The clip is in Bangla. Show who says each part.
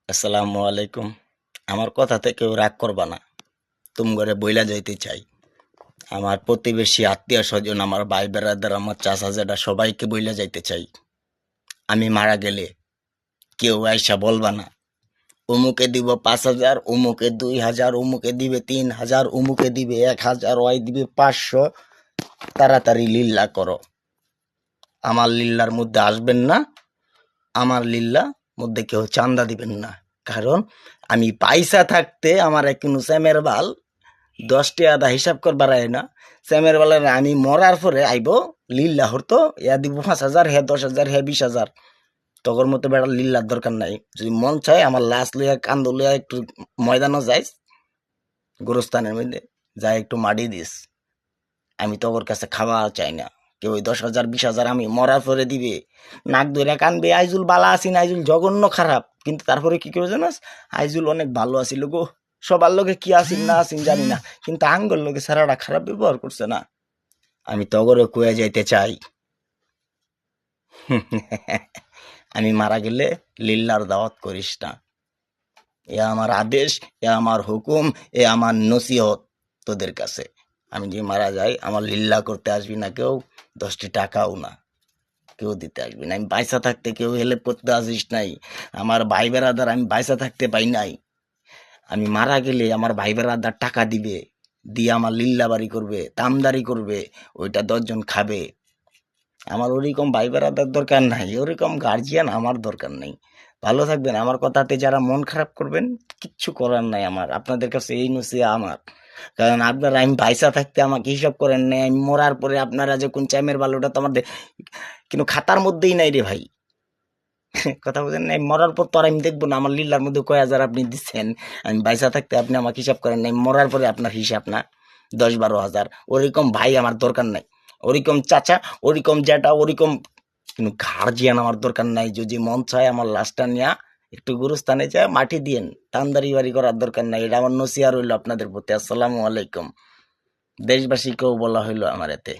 Speaker 1: আসসালামু আলাইকুম। আমার কথাতে কেউ রাগ করবা না। তুম ঘরে বইলা যাইতে চাই। আমার প্রতিবেশী আত্মীয় স্বজন, আমার ভাই বেড়াদার, আমার চাচা জেঠা সবাইকে বইলা যাইতে চাই। আমি মারা গেলে কেউ আইসা বলবা না অমুকে দিব 5,000, অমুকে 2,000, অমুকে দিবে 3,000, অমুকে দিবে 1,000, ওই দিবে 500। তাড়াতাড়ি লিল্লা করো। আমার লিল্লার মধ্যে আসবেন না। আমার লিল্লা মধ্যে কেউ চান্দা দিবেন না। কারণ আমি পয়সা থাকতে আমার কোনো স্যামের বাল 10 টাকা হিসাব করবার আয় না। স্যামের বালের আমি মরার পরে আইব লিল্লা হরতো ইয়া দিব 5,000, হ্যাঁ 10,000, হ্যাঁ 20,000। তখন মতো বেড়া লিল্লার দরকার নাই। যদি মন চায় আমার লাশ লইয়া কান্দ লইয়া একটু ময়দানও যাই, গোরস্থানের মধ্যে যাই একটু মাটি দিস। আমি তোর কাছে খাওয়া চাই না। কেউ ওই 10,000, 20,000 আমি মরার পরে দিবে, নাক ধরে কানবে আইজুল বালা আসিন, আইজুল জঘন্য খারাপ। কিন্তু তারপরে কি করে জানাস, আইজুল অনেক ভালো আছিল গো, সবার লোকে কি আসিন না আসিন জানি না, কিন্তু আঙ্গল লোকে সারাটা খারাপ ব্যবহার করছে না। আমি তগরে কুয়ে যাইতে চাই। আমি মারা গেলে লিল্লার দাওয়াত করিস না। এ আমার আদেশ, এ আমার হুকুম, এ আমার নসিহত তোদের কাছে। আমি যে মারা যাই আমার লিল্লা করতে আসবি না কেউ, 10 টাকাও না কেউ দিতে আসবি না। আমি বাইসা থাকতে কেউ হেল্প করতে আসিস নাই। আমার ভাই বেড়াদার আমি বাইসা থাকতে পাই নাই। আমি মারা গেলে আমার ভাই বেড়াদার টাকা দিবে, দিয়ে আমার লিল্লা বাড়ি করবে, তামদারি করবে, ওইটা 10 জন খাবে। আমার ওরকম ভাই বেড়াদার দরকার নাই, ওরকম গার্জিয়ান আমার দরকার নেই। ভালো থাকবেন। আমার কথাতে যারা মন খারাপ করবেন, কিচ্ছু করার নাই আমার। আপনাদের কাছে এই নসিহত আমার। কারণ আপনারা আমি পয়সা থাকতে আমাকে হিসাব করেন নাই, আমি মরার পরে আপনারা যে কোন চ্যামের বালুটা তো আমার কিন্তু খাতার মধ্যেই নাই রে ভাই। কথা বুঝেন নাই, মরার পর তো আর আমি দেখবো না আমার লিল্লার মধ্যে কয় হাজার আপনি দিচ্ছেন। আমি পয়সা থাকতে আপনি আমাকে হিসাব করেন নাই, মরার পরে আপনার হিসাব না 10-12 হাজার। ওরকম ভাই আমার দরকার নাই, ওরকম চাচা, ওরকম জ্যাঠা, ওরকম কিন্তু গার্জিয়ান আমার দরকার নাই। যদি মন চায় আমার লাশটা নিয়ে একটু গুরুস্থানে যায় মাটি দিয়েন, টান্দারি বাড়ি করার দরকার নাই। এটা আমার নসিহত রইল আপনাদের প্রতি। আসসালামু আলাইকুম। দেশবাসীকেও বলা হইলো আমার এতে।